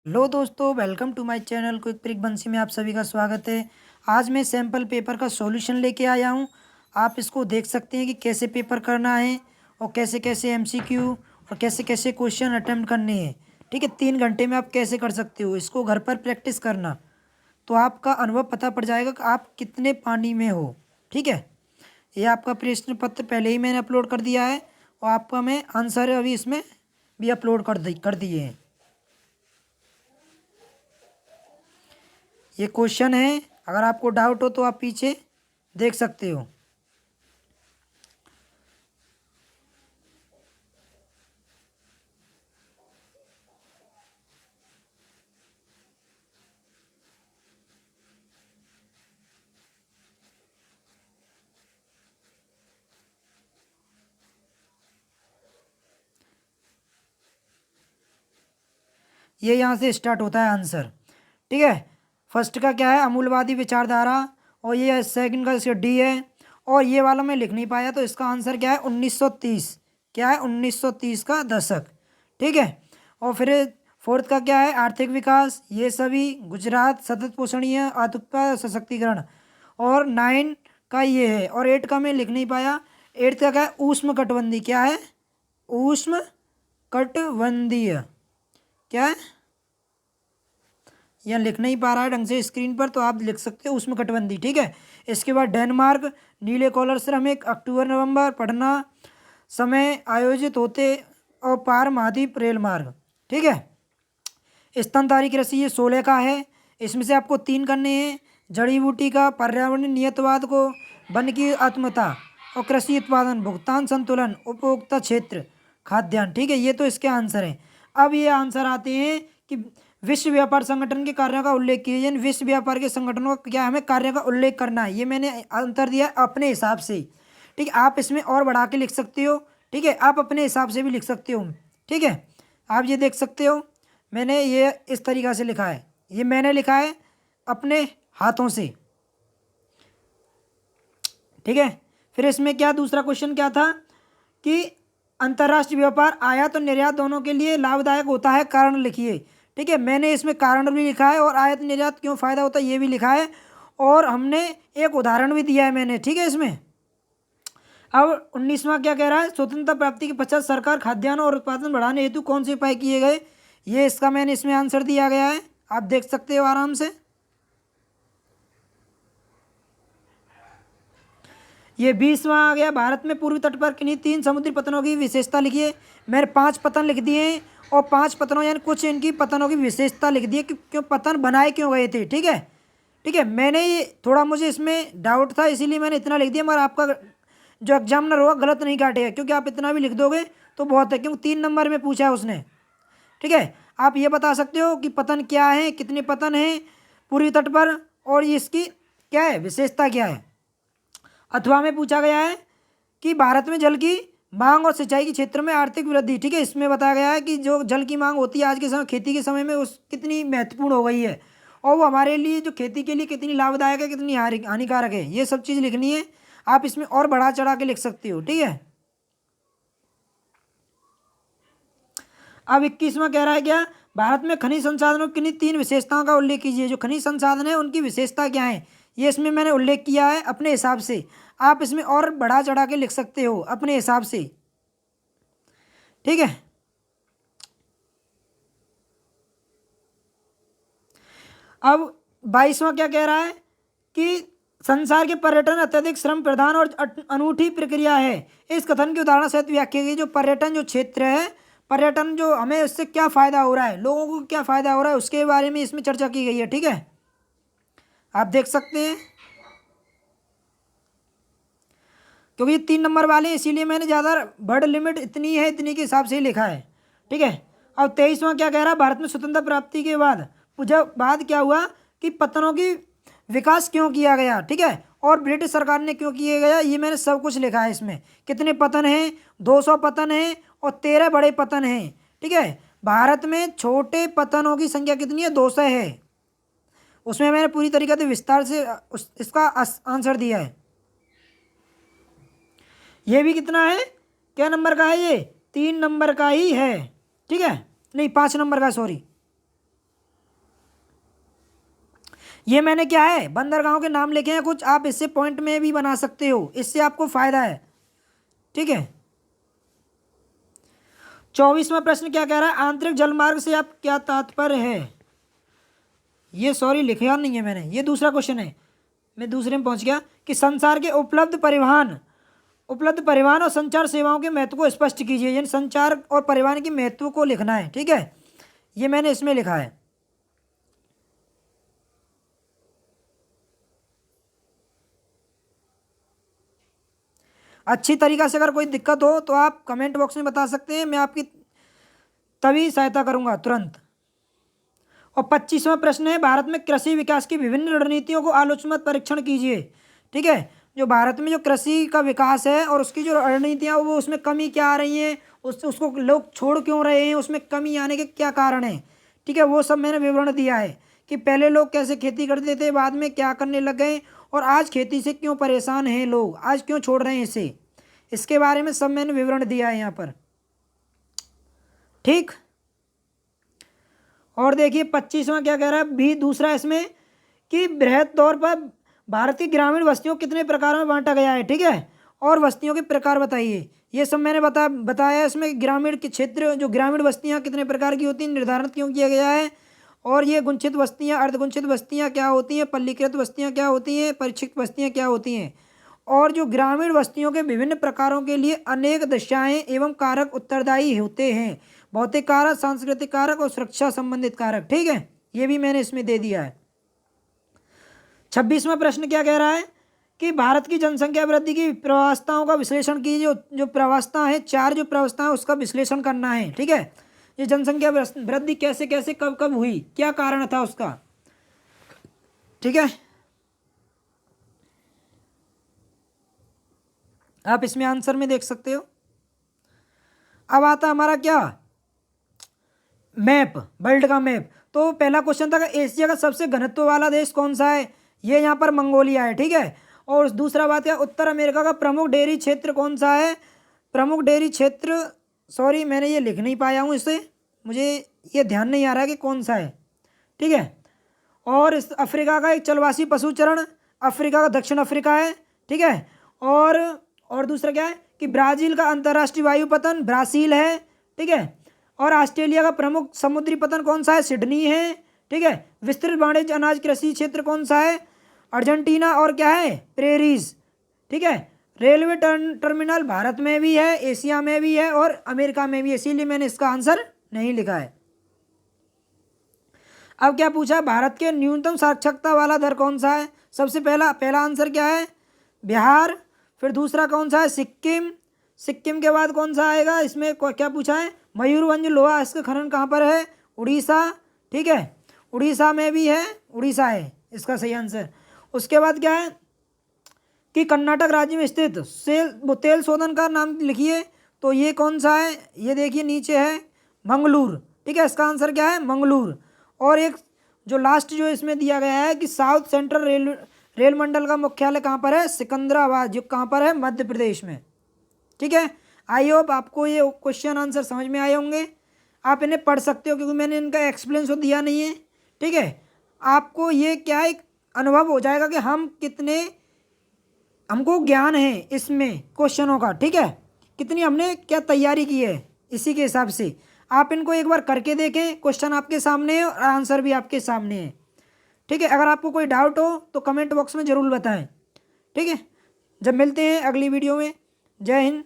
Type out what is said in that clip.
Hello दोस्तों, welcome to my channel quick trick Bansi में आप सभी का स्वागत है। आज मैं सैम्पल पेपर का सॉल्यूशन लेके आया हूँ। आप इसको देख सकते हैं कि कैसे पेपर करना है और कैसे कैसे एमसीक्यू और कैसे कैसे क्वेश्चन अटेम्प्ट करने हैं। ठीक है, 3 घंटे में आप कैसे कर सकते हो। इसको घर पर प्रैक्टिस करना तो आपका अनुभव पता पड़ जाएगा कि आप कितने पानी में हो। ठीक है, ये आपका प्रश्न पत्र पहले ही मैंने अपलोड कर दिया है और आपका मैं आंसर अभी इसमें भी अपलोड कर दिए हैं। ये क्वेश्चन है, अगर आपको डाउट हो तो आप पीछे देख सकते हो। ये यहाँ से स्टार्ट होता है आंसर। ठीक है, फर्स्ट का क्या है, अमूलवादी विचारधारा, और ये सेकंड का इसका डी है। और ये वाला मैं लिख नहीं पाया तो इसका आंसर क्या है, 1930। क्या है, 1930 का दशक। ठीक है, और फिर फोर्थ का क्या है, आर्थिक विकास, ये सभी, गुजरात, सतत पोषणीय आत्मका सशक्तिकरण। और 9 का ये है, और 8 का मैं लिख नहीं पाया। 8 का क्या है, ऊष्म कटिबंधीय। क्या है, ऊष्म कटिबंधीय। क्या है, यहाँ लिख नहीं पा रहा है ढंग से स्क्रीन पर, तो आप लिख सकते हो उष्णकटिबंधीय। ठीक है, इसके बाद डेनमार्क, नीले कॉलर श्रमिक, अक्टूबर नवंबर, पढ़ना, समय आयोजित होते, और पार महाद्वीप रेल मार्ग। ठीक है, स्तनधारी कृषि ये 16 का है। इसमें से आपको 3 करने हैं, जड़ी बूटी का, पर्यावरण नियतवाद को, वन की आत्मता, और कृषि उत्पादन, भुगतान संतुलन, उपभोक्ता क्षेत्र, खाद्यान्न। ठीक है, ये तो इसके आंसर हैं। अब ये आंसर आते हैं कि विश्व व्यापार संगठन के कार्यों का उल्लेख कीजिए। यानी विश्व व्यापार के संगठनों का क्या हमें कार्यों का उल्लेख करना है, ये मैंने आंसर दिया अपने हिसाब से। ठीक है, आप इसमें और बढ़ा के लिख सकते हो। ठीक है, आप अपने हिसाब से भी लिख सकते हो। ठीक है, आप ये देख सकते हो, मैंने ये इस तरीक़ा से लिखा है, ये मैंने लिखा है अपने हाथों से। ठीक है, फिर इसमें क्या दूसरा क्वेश्चन क्या था कि अंतर्राष्ट्रीय व्यापार आयात और निर्यात दोनों के लिए लाभदायक होता है, कारण लिखिए। ठीक है, मैंने इसमें कारण भी लिखा है और आयात निर्यात क्यों फ़ायदा होता है ये भी लिखा है, और हमने एक उदाहरण भी दिया है मैंने। ठीक है, इसमें अब 19वां क्या कह रहा है, स्वतंत्रता प्राप्ति के पश्चात सरकार खाद्यान्न और उत्पादन बढ़ाने हेतु कौन से उपाय किए गए। ये इसका मैंने इसमें आंसर दिया गया है, आप देख सकते हो आराम से। ये 20वां आ गया, भारत में पूर्वी तट पर किन्हीं 3 समुद्री पतनों की विशेषता लिखिए। मैंने 5 पतन लिख दिए हैं, और 5 पतनों यानी कुछ इनकी पतनों की विशेषता लिख दी है कि क्यों पतन बनाए क्यों गए थे। ठीक है, ठीक है, मैंने ये थोड़ा मुझे इसमें डाउट था इसीलिए मैंने इतना लिख दिया, मगर आपका जो एग्जामिनर होगा गलत नहीं काटेगा, क्योंकि आप इतना भी लिख दोगे तो बहुत है, क्योंकि 3 नंबर में पूछा है उसने। ठीक है, आप ये बता सकते हो कि पतन क्या है, कितने पतन हैं पूर्वी तट पर, और ये इसकी क्या है, विशेषता क्या है। अथवा में पूछा गया है कि भारत में जल की मांग और सिंचाई के क्षेत्र में आर्थिक वृद्धि। ठीक है, इसमें बताया गया है कि जो जल की मांग होती है आज के समय खेती के समय में उस कितनी महत्वपूर्ण हो गई है, और वो हमारे लिए जो खेती के लिए कितनी लाभदायक है, कितनी हानिकारक है, ये सब चीज़ लिखनी है। आप इसमें और बढ़ा चढ़ा के लिख सकते हो। ठीक है, अब 21वां कह रहा है क्या, भारत में खनिज संसाधनों की किन्हीं 3 विशेषताओं का उल्लेख कीजिए। जो खनिज संसाधन है उनकी विशेषता क्या है, ये इसमें मैंने उल्लेख किया है अपने हिसाब से। आप इसमें और बढ़ा चढ़ा के लिख सकते हो अपने हिसाब से। ठीक है, अब 22वां क्या कह रहा है कि संसार के पर्यटन अत्यधिक श्रम प्रधान और अनूठी प्रक्रिया है। इस कथन की उदाहरण सहित व्याख्या की। जो पर्यटन जो क्षेत्र है, पर्यटन जो हमें उससे क्या फ़ायदा हो रहा है, लोगों को क्या फ़ायदा हो रहा है, उसके बारे में इसमें चर्चा की गई है। ठीक है, आप देख सकते हैं, क्योंकि ये 3 नंबर वाले हैं इसीलिए मैंने ज़्यादा वर्ड लिमिट इतनी है, इतनी के हिसाब से ही लिखा है। ठीक है, अब 23वां क्या कह रहा है, भारत में स्वतंत्रता प्राप्ति के बाद पूछा बाद क्या हुआ कि पतनों की विकास क्यों किया गया। ठीक है, और ब्रिटिश सरकार ने क्यों किया गया, ये मैंने सब कुछ लिखा है इसमें। कितने पतन हैं, 200 पतन हैं और 13 बड़े पतन हैं। ठीक है, भारत में छोटे पतनों की संख्या कितनी है, 200 है। उसमें मैंने पूरी तरीके से विस्तार से इसका आंसर दिया है। ये भी कितना है, क्या नंबर का है, ये 3 नंबर का ही है। ठीक है, नहीं 5 नंबर का, सॉरी ये मैंने क्या है बंदरगाहों के नाम लिखे हैं कुछ, आप इससे पॉइंट में भी बना सकते हो, इससे आपको फायदा है। ठीक है। 24वां प्रश्न क्या कह रहा है, आंतरिक जलमार्ग से आप क्या तात्पर्य है। ये सॉरी लिखा नहीं है मैंने, ये दूसरा क्वेश्चन है, मैं दूसरे में पहुंच गया कि संसार के उपलब्ध परिवहन और संचार सेवाओं के महत्व को स्पष्ट कीजिए, यानी संचार और परिवहन के महत्व को लिखना है। ठीक है, ये मैंने इसमें लिखा है। अच्छी तरीका से अगर कोई दिक्कत हो तो आप कमेंट बॉक्स में बता सकते हैं, मैं आपकी तभी सहायता करूंगा तुरंत। और 25वां प्रश्न है, भारत में कृषि विकास की विभिन्न रणनीतियों को आलोचनात्मक परीक्षण कीजिए। ठीक है, जो भारत में जो कृषि का विकास है और उसकी जो रणनीतियाँ वो उसमें कमी क्या आ रही हैं, उसको लोग छोड़ क्यों रहे हैं, उसमें कमी आने के क्या कारण हैं। ठीक है, वो सब मैंने विवरण दिया है कि पहले लोग कैसे खेती करते थे, बाद में क्या करने लग गए, और आज खेती से क्यों परेशान हैं लोग, आज क्यों छोड़ रहे हैं इसे, इसके बारे में सब मैंने विवरण दिया है यहाँ पर। ठीक, और देखिए 25वां क्या कह रहा है भी दूसरा इसमें कि बृहद तौर पर भारत की ग्रामीण बस्तियों को कितने प्रकारों में बांटा गया है। ठीक है, और बस्तियों के प्रकार बताइए, ये सब मैंने बताया इसमें। ग्रामीण के क्षेत्र जो ग्रामीण बस्तियां कितने प्रकार की होती हैं, निर्धारित क्यों किया गया है, और ये गुंचित बस्तियां, अर्धगुंचित बस्तियां क्या होती हैं, पल्लीकृत बस्तियां क्या होती हैं, परीक्षित बस्तियां क्या होती हैं, और जो ग्रामीण बस्तियों के विभिन्न प्रकारों के लिए अनेक दशाएं एवं कारक उत्तरदायी होते हैं, भौतिक कारक, सांस्कृतिक कारक और सुरक्षा संबंधित कारक। ठीक है, ये भी मैंने इसमें दे दिया है। 26वां प्रश्न क्या कह रहा है कि भारत की जनसंख्या वृद्धि की प्रवस्थाओं का विश्लेषण कीजिए। जो प्रवस्था है, 4 जो प्रवस्था है उसका विश्लेषण करना है। ठीक है, ये जनसंख्या वृद्धि कैसे कैसे कब कब हुई, क्या कारण था उसका। ठीक है, आप इसमें आंसर में देख सकते हो। अब आता हमारा क्या, मैप, वर्ल्ड का मैप। तो पहला क्वेश्चन था कि एशिया का सबसे घनत्व वाला देश कौन सा है, ये यहाँ पर मंगोलिया है। ठीक है, और दूसरा बात क्या, उत्तर अमेरिका का प्रमुख डेयरी क्षेत्र कौन सा है, प्रमुख डेयरी क्षेत्र, सॉरी मैंने ये लिख नहीं पाया हूँ इसे, मुझे ये ध्यान नहीं आ रहा है कि कौन सा है। ठीक है, और इस अफ्रीका का एक चलवासी पशु चरण, अफ्रीका का दक्षिण अफ्रीका है। ठीक है, और दूसरा क्या है कि ब्राज़ील का अंतर्राष्ट्रीय वायु पतन ब्राज़ील है। ठीक है, और ऑस्ट्रेलिया का प्रमुख समुद्री पतन कौन सा है, सिडनी है। ठीक है, विस्तृत वाणिज्य अनाज कृषि क्षेत्र कौन सा है, अर्जेंटीना, और क्या है, प्रेरीज। ठीक है, रेलवे टर्मिनल भारत में भी है, एशिया में भी है और अमेरिका में भी है, इसीलिए मैंने इसका आंसर नहीं लिखा है। अब क्या पूछा, भारत के न्यूनतम साक्षरता वाला दर कौन सा है। सबसे पहला आंसर क्या है, बिहार। फिर दूसरा कौन सा है, सिक्किम। सिक्किम के बाद कौन सा आएगा, इसमें क्या पूछा है, मयूरभंज लोहा, इसका खनन कहाँ पर है, उड़ीसा। ठीक है, उड़ीसा में भी है, उड़ीसा है इसका सही आंसर। उसके बाद क्या है कि कर्नाटक राज्य में स्थित तेल शोधन का नाम लिखिए, तो ये कौन सा है, ये देखिए नीचे है, मंगलूर। ठीक है, इसका आंसर क्या है, मंगलूर। और एक जो लास्ट जो इसमें दिया गया है कि साउथ सेंट्रल रेल मंडल का मुख्यालय कहाँ पर है, सिकंदराबाद, जो कहाँ पर है, मध्य प्रदेश में। ठीक है, आई होप आपको ये क्वेश्चन आंसर समझ में आए होंगे, आप इन्हें पढ़ सकते हो क्योंकि मैंने इनका एक्सप्लेन तो दिया नहीं है। ठीक है, आपको ये क्या एक अनुभव हो जाएगा कि हमको ज्ञान है इसमें क्वेश्चनों का। ठीक है, कितनी हमने क्या तैयारी की है, इसी के हिसाब से आप इनको एक बार करके देखें, क्वेश्चन आपके सामने है और आंसर भी आपके सामने है। ठीक है, अगर आपको कोई डाउट हो तो कमेंट बॉक्स में ज़रूर बताएं। ठीक है, जब मिलते हैं अगली वीडियो में, जय हिंद।